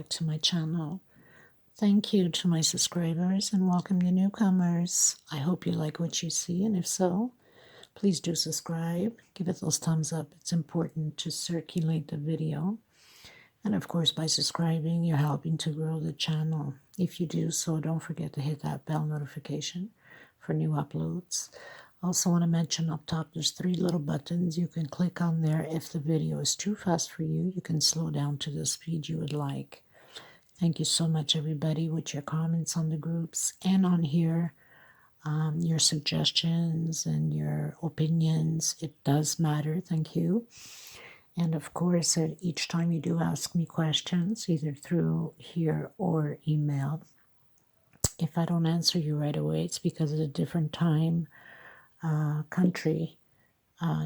back to my channel. Thank you to my subscribers and welcome the newcomers. I hope you like what you see, and if so, please do subscribe. Give it those thumbs up. It's important to circulate the video. And of course, by subscribing, you're helping to grow the channel. If you do so, don't forget to hit that bell notification for new uploads. Also want to mention up top, there's 3 little buttons. You can click on there. If the video is too fast for you, you can slow down to the speed you would like. Thank you so much, everybody, with your comments on the groups and on here. Your suggestions and your opinions. It does matter. Thank you. And of course, each time you do ask me questions, either through here or email, if I don't answer you right away, it's because of the different time, country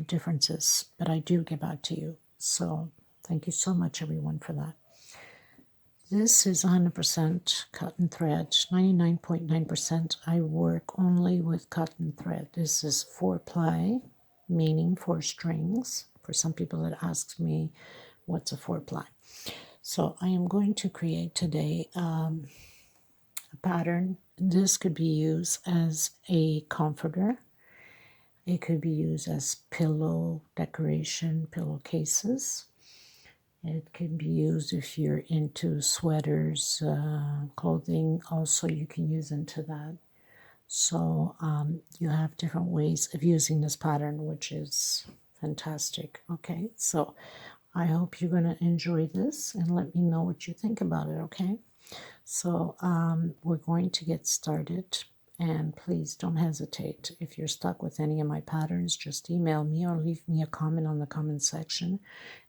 differences. But I do get back to you. So thank you so much, everyone, for that. This is 100% cotton thread, 99.9%. I work only with cotton thread. This is 4-ply, meaning 4 strings. For some people that ask me, what's a 4-ply? So I am going to create today a pattern. This could be used as a comforter. It could be used as pillow decoration, pillowcases. It can be used if you're into sweaters, clothing. Also, you can use into that. So you have different ways of using this pattern, which is fantastic. Okay, so I hope you're going to enjoy this and let me know what you think about it, okay? So we're going to get started, and please don't hesitate. If you're stuck with any of my patterns, just email me or leave me a comment on the comment section,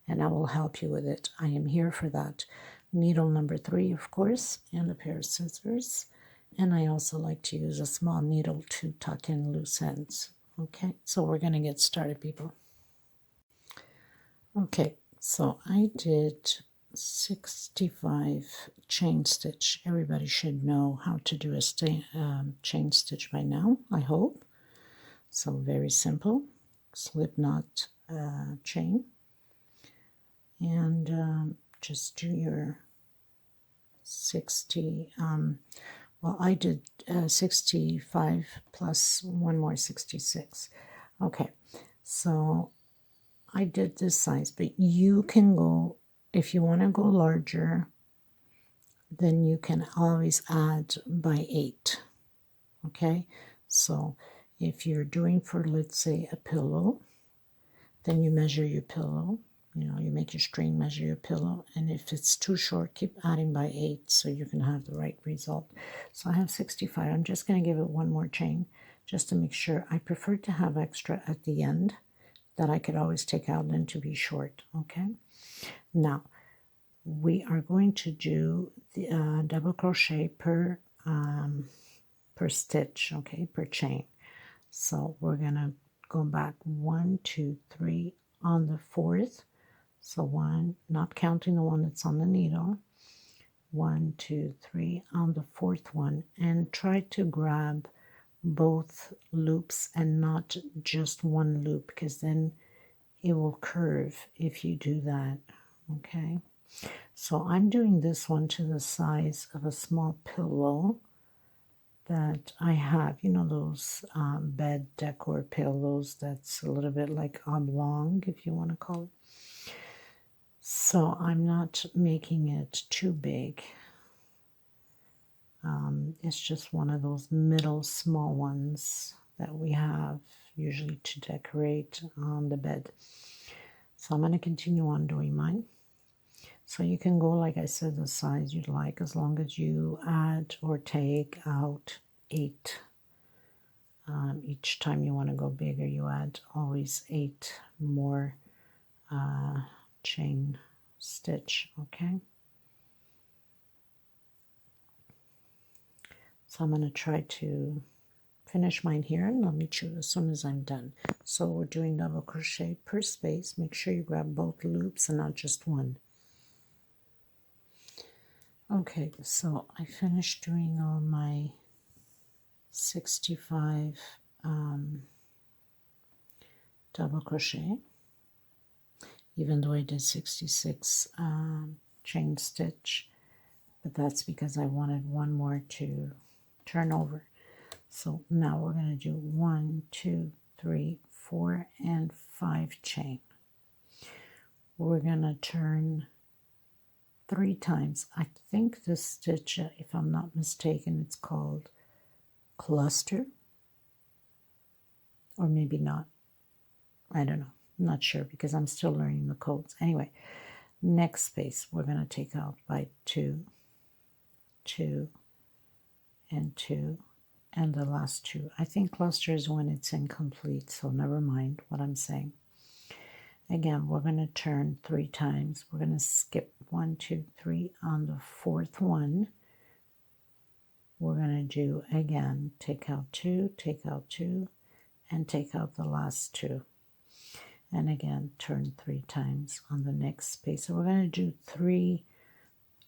and I will help you with it. I am here for that. Needle number 3, of course, and a pair of scissors. And I also like to use a small needle to tuck in loose ends. Okay, so we're going to get started, people. Okay, so I did 65 chain stitch. Everybody should know how to do a chain stitch by now, I hope. So very simple. Slip knot chain. And just do your 60, well, I did 65 plus 1 more 66. Okay, so I did this size, but you can go, if you want to go larger, then you can always add by 8. Okay, so if you're doing for, let's say, a pillow, then you measure your pillow. You know, you make your string, measure your pillow, and if it's too short, keep adding by 8 so you can have the right result. So I have 65. I'm just going to give it 1 more chain just to make sure. I prefer to have extra at the end that I could always take out and to be short, okay? Now, we are going to do the double crochet per stitch, okay, per chain. So we're going to go back 1, 2, 3 on the 4th. So 1, not counting the one that's on the needle. 1, 2, 3 on the 4th one, and try to grab both loops and not just one loop, because then it will curve if you do that. Okay, so I'm doing this one to the size of a small pillow that I have. You know those bed decor pillows that's a little bit like oblong, if you want to call it. So I'm not making it too big. It's just one of those middle small ones that we have usually to decorate on the bed. So I'm going to continue on doing mine. So you can go, like I said, the size you'd like, as long as you add or take out 8. Each time you want to go bigger, you add always 8 more chain stitch, okay? So I'm going to try to finish mine here, and I'll meet you as soon as I'm done. So we're doing double crochet per space. Make sure you grab both loops and not just one. Okay, so I finished doing all my 65 double crochet, even though I did 66 chain stitch. but that's because I wanted one more to turn over. So now we're going to do 1, 2, 3, 4, and 5 chain. We're going to turn 3 times. I think this stitch, if I'm not mistaken, it's called cluster, or maybe not. I don't know. I'm not sure because I'm still learning the codes. Anyway, next space we're going to take out by 2, 2, and 2, and the last 2. I think cluster is when it's incomplete, so never mind what I'm saying. Again, we're going to turn 3 times. We're going to skip 1, 2, 3 on the 4th one. We're going to do again, take out 2, take out 2, and take out the last 2. And again, turn 3 times on the next space. So we're going to do 3,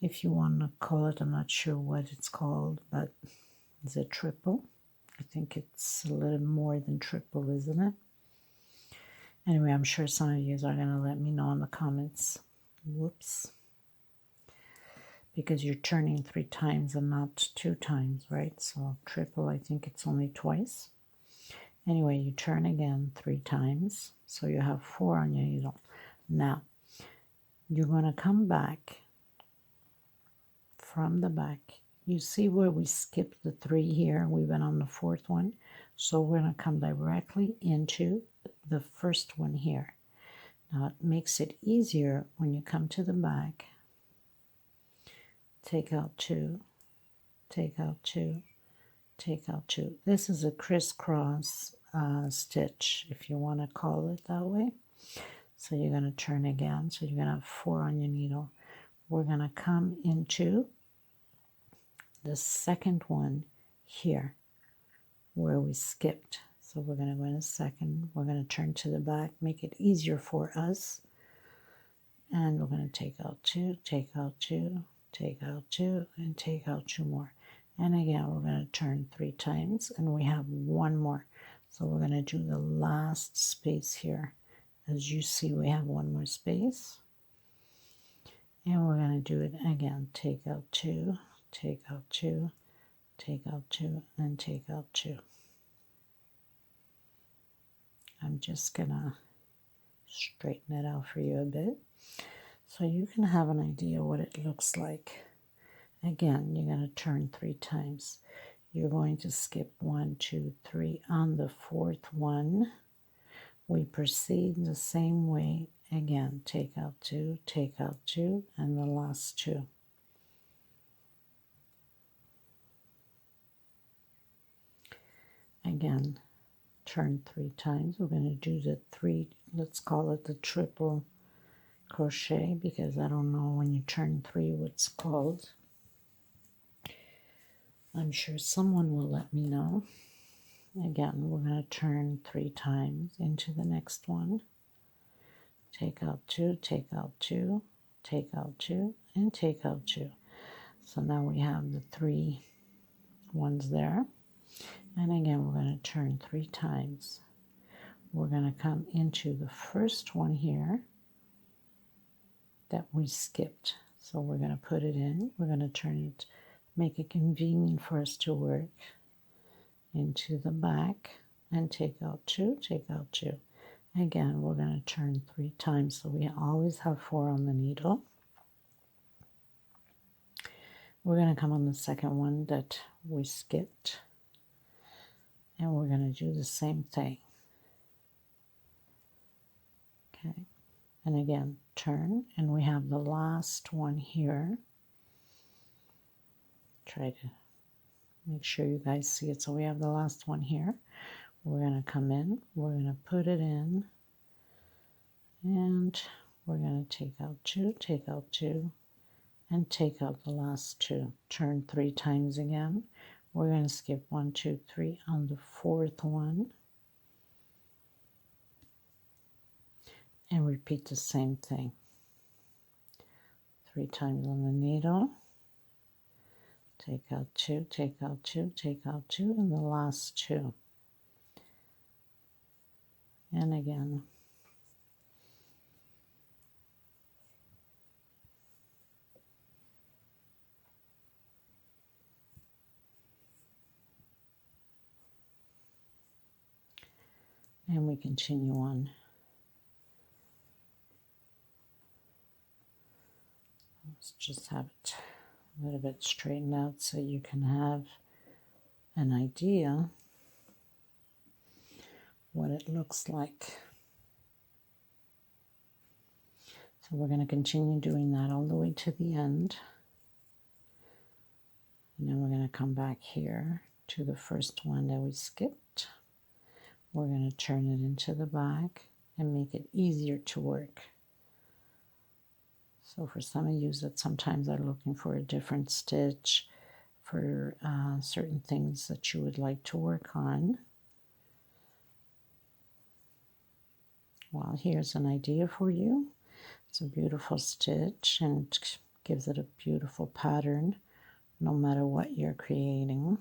if you want to call it, I'm not sure what it's called, but is it triple? I think it's a little more than triple, isn't it? Anyway, I'm sure some of you are going to let me know in the comments. Whoops. Because you're turning 3 times and not 2 times, right? So triple, I think it's only twice. Anyway, you turn again 3 times. So you have 4 on your needle. Now, you're going to come back from the back. You see where we skipped the 3 here? We went on the 4th one. So we're going to come directly into the first one here. Now it makes it easier when you come to the back. Take out 2, take out 2, take out 2. This is a crisscross stitch, if you want to call it that way. So you're going to turn again. So you're going to have 4 on your needle. We're going to come into the second one here where we skipped. So we're going to go in a second. We're going to turn to the back, make it easier for us. And we're going to take out 2, take out 2, take out 2, and take out 2 more. And again, we're going to turn 3 times, and we have 1 more. So we're going to do the last space here. As you see, we have 1 more space. And we're going to do it again. Take out 2, take out 2, take out 2, and take out 2. I'm just going to straighten it out for you a bit so you can have an idea what it looks like. Again, you're going to turn 3 times. You're going to skip 1, 2, 3 on the 4th one. We proceed the same way. Again, take out 2, take out 2, and the last 2. Again, turn 3 times. We're going to do the 3, let's call it the triple crochet, because I don't know when you turn 3 what's called. I'm sure someone will let me know. Again, we're going to turn 3 times into the next one. Take out 2, take out 2, take out 2, and take out 2. So now we have the 3 ones there. And again, we're going to turn 3 times. We're going to come into the first one here that we skipped. So we're going to put it in. We're going to turn it, make it convenient for us to work into the back and take out 2, take out 2. Again, we're going to turn 3 times, so we always have 4 on the needle. We're going to come on the second one that we skipped, and we're going to do the same thing. Okay, and again, turn, and we have the last one here. Try to make sure you guys see it. So we have the last one here. We're going to come in, we're going to put it in, and we're going to take out 2, take out 2, and take out the last 2. Turn 3 times again. We're going to skip 1, 2, 3 on the 4th one, and repeat the same thing. 3 times on the needle. Take out 2, take out 2, take out 2, and the last 2. And again. and we continue on. Let's just have it a little bit straightened out so you can have an idea what it looks like. So we're going to continue doing that all the way to the end. And then we're going to come back here to the first one that we skipped. We're going to turn it into the back and make it easier to work. So for some of you that sometimes are looking for a different stitch for certain things that you would like to work on, well, here's an idea for you. It's a beautiful stitch and it gives it a beautiful pattern no matter what you're creating.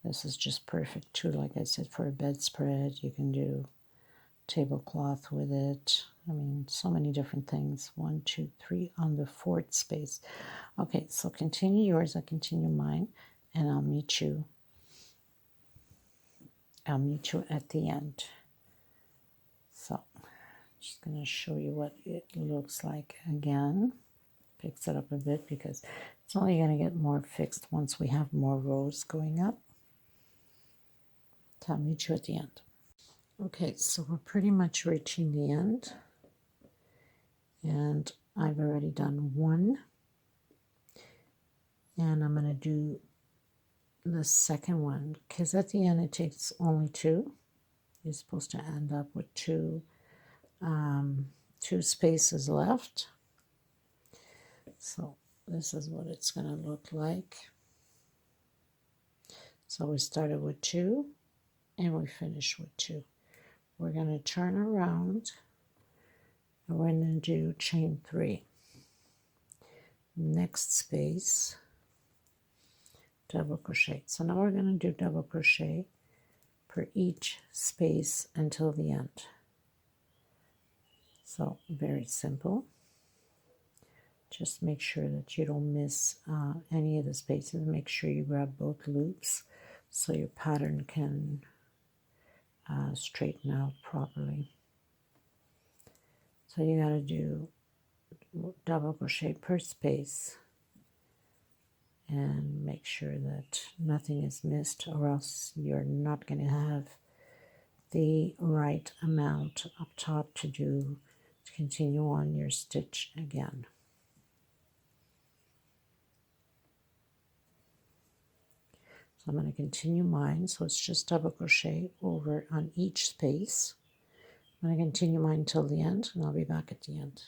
This is just perfect too, like I said, for a bedspread. You can do tablecloth with it. I mean, so many different things. 1, 2, 3 on the 4th space. Okay, so continue yours, I continue mine, and I'll meet you at the end. So just going to show you what it looks like again. Fix it up a bit because it's only going to get more fixed once we have more rows going up. So I'll meet you at the end. Okay, so we're pretty much reaching the end, and I've already done one, and I'm going to do the second one because at the end it takes only 2. You're supposed to end up with 2 spaces left. So this is what it's going to look like. So we started with 2 and we finished with 2. We're going to turn around and we're going to do chain 3. Next space, double crochet. So now we're going to do double crochet per each space until the end. So very simple. Just make sure that you don't miss any of the spaces. Make sure you grab both loops so your pattern can straighten out properly. So you got to do double crochet per space and make sure that nothing is missed, or else you're not going to have the right amount up top to continue on your stitch again. So I'm going to continue mine, so it's just double crochet over on each space. I'm going to continue mine till the end, and I'll be back at the end.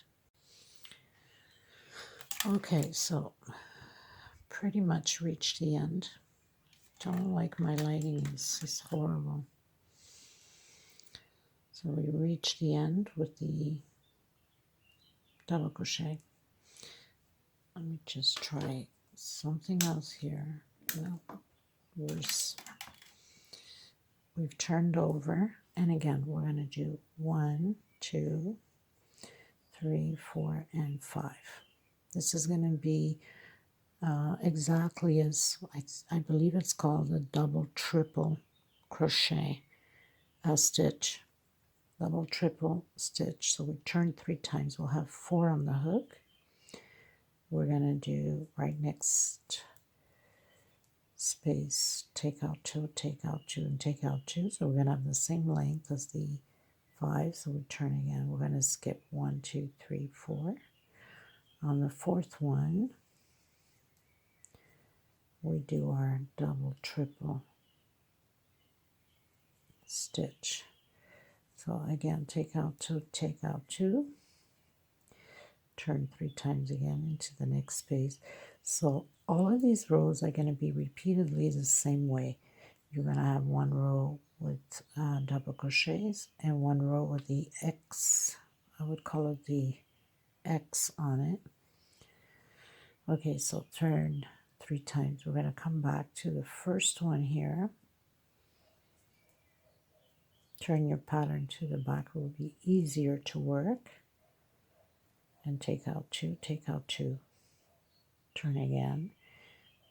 Okay, so pretty much reached the end. Don't like my lighting, it's horrible. So we reach the end with the double crochet. Let me just try something else here. No, worse. We've turned over, and again we're going to do 1, 2, 3, 4, and 5. This is going to be exactly as I believe it's called a double triple crochet stitch. Double triple stitch. So we turn 3 times. We'll have 4 on the hook. We're going to do right next space, take out 2, take out 2, and take out 2. So we're going to have the same length as the 5. So we turn again. We're going to skip 1, 2, 3, 4. On the 4th one, we do our double triple stitch. So again, take out 2, take out 2, turn 3 times again into the next space. So all of these rows are going to be repeatedly the same way. You're going to have one row with double crochets and one row with the X, I would call it the X on it. Okay, so turn 3 times. We're going to come back to the first one here. Turn your pattern to the back. It will be easier to work. And take out 2, take out 2. Turn again.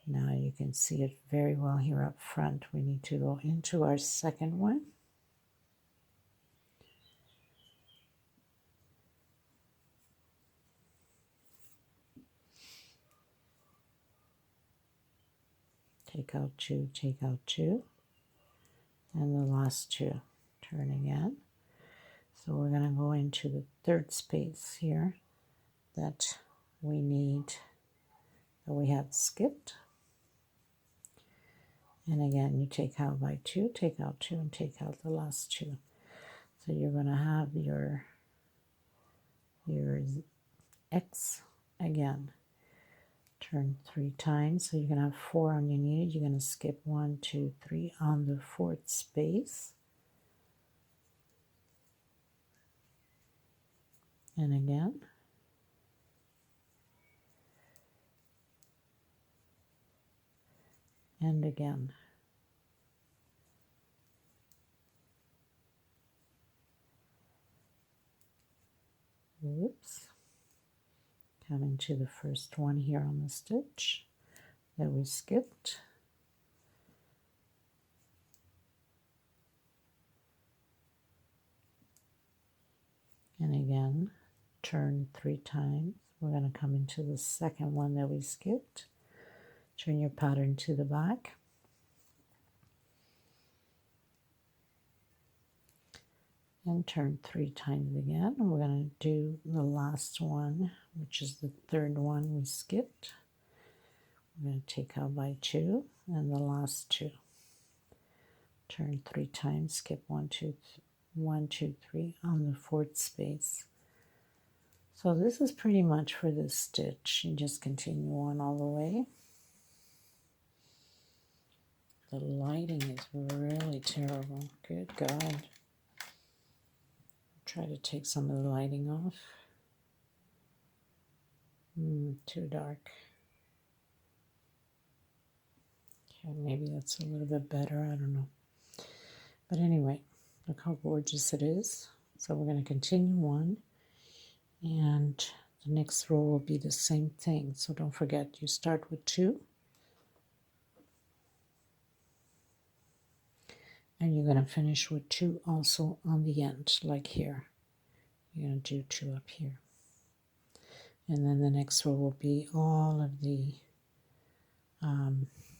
Now you can see it very well here up front. We need to go into our second one. take out 2, take out 2, and the last 2. Turn again. So we're going to go into the third space here that we need, that we had skipped. And again, you take out by 2, take out 2, and take out the last 2. So you're going to have your X again. Turn 3 times, so you're going to have 4 on your needed. You're going to skip 1, 2, 3 on the fourth space. And again. And again. Whoops. Coming to the first one here on the stitch that we skipped. And again, turn 3 times. We're going to come into the second one that we skipped. Turn your pattern to the back. And turn 3 times again. We're going to do the last one, which is the third one we skipped. We're going to take out by 2 and the last 2. Turn 3 times, skip 1, 2, 1, 2, 3 on the fourth space. So this is pretty much for this stitch. You just continue on all the way. The lighting is really terrible. Good God. Try to take some of the lighting off. Too dark. Okay, maybe that's a little bit better. I don't know. But anyway, look how gorgeous it is. So we're going to continue on. And the next row will be the same thing. So don't forget, you start with 2. And you're going to finish with 2 also on the end, like here. You're going to do 2 up here. And then the next row will be all of the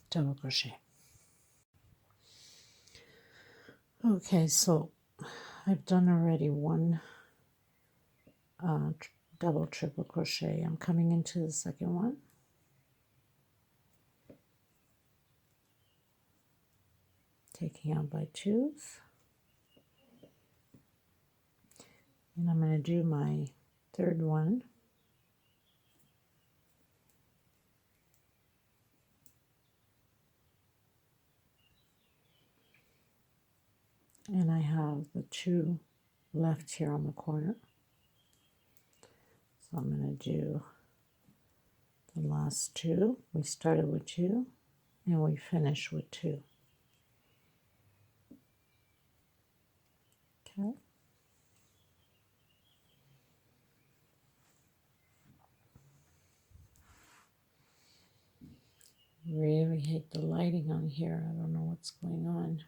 double crochet. Okay, so I've done already 1 double triple crochet. I'm coming into the second one. Taking out by 2s. And I'm going to do my third one. And I have the 2 left here on the corner. So I'm going to do the last 2. We started with 2 and we finish with 2. Okay. Really hate the lighting on here. I don't know what's going on.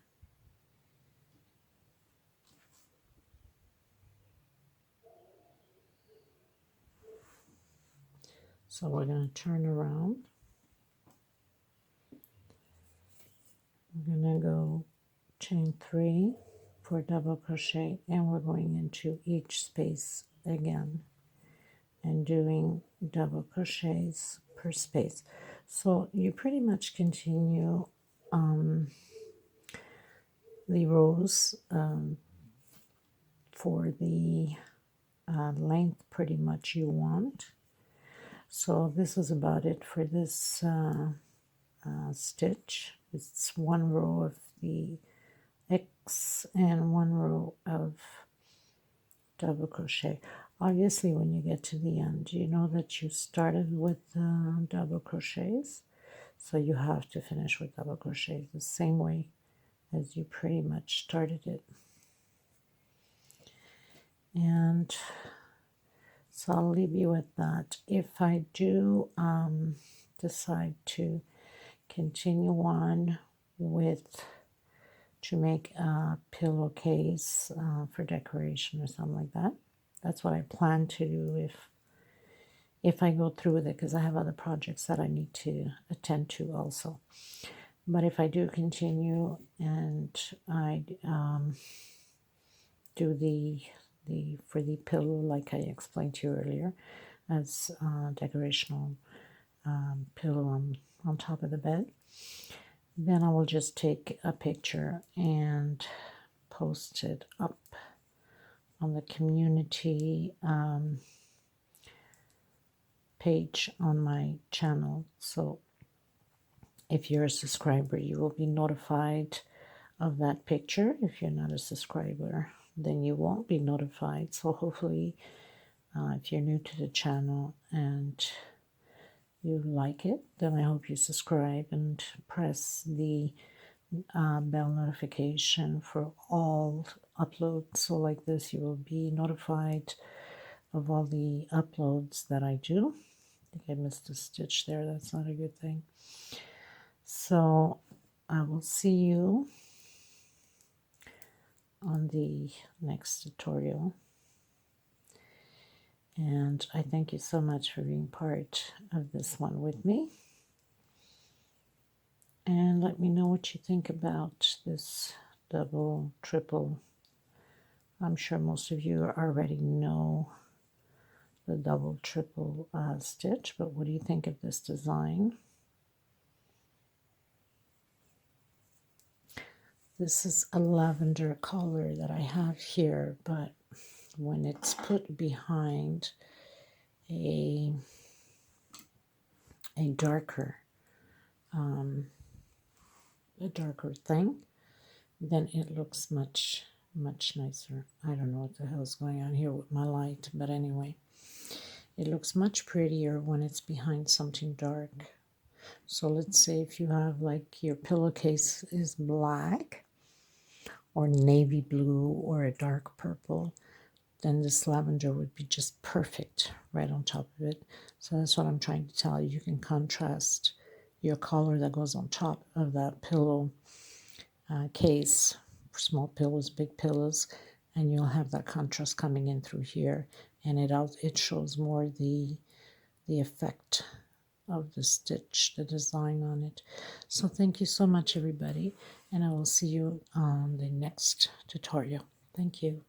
So we're going to turn around. We're going to go chain 3 for double crochet, and we're going into each space again and doing double crochets per space. So you pretty much continue the rows for the length pretty much you want. So this is about it for this stitch. It's 1 row of the X and 1 row of double crochet. Obviously, when you get to the end, you know that you started with double crochets, so you have to finish with double crochets the same way as you pretty much started it. And so I'll leave you with that. If I do decide to continue on with to make a pillowcase for decoration or something like that, that's what I plan to do if I go through with it, because I have other projects that I need to attend to also. But if I do continue and I do the for the pillow, like I explained to you earlier, as decorational pillow on top of the bed, then I will just take a picture and post it up on the community page on my channel. So if you're a subscriber, you will be notified of that picture. If you're not a subscriber, then you won't be notified. So hopefully, if you're new to the channel and you like it, then I hope you subscribe and press the bell notification for all uploads. So like this, you will be notified of all the uploads that I do. I think I missed a stitch there. That's not a good thing. So I will see you on the next tutorial. And I thank you so much for being part of this one with me. And let me know what you think about this double, triple. I'm sure most of you already know the double, triple stitch, but what do you think of this design? This is a lavender color that I have here, but when it's put behind a darker thing, then it looks much nicer. I don't know what the hell is going on here with my light, but anyway, it looks much prettier when it's behind something dark. So let's say if you have like your pillowcase is black or navy blue or a dark purple, then this lavender would be just perfect right on top of it. So that's what I'm trying to tell you. You can contrast your color that goes on top of that pillow case, small pillows, big pillows, and you'll have that contrast coming in through here, and it shows more the effect of the stitch, the design on it. So thank you so much, everybody, and I will see you on the next tutorial. Thank you.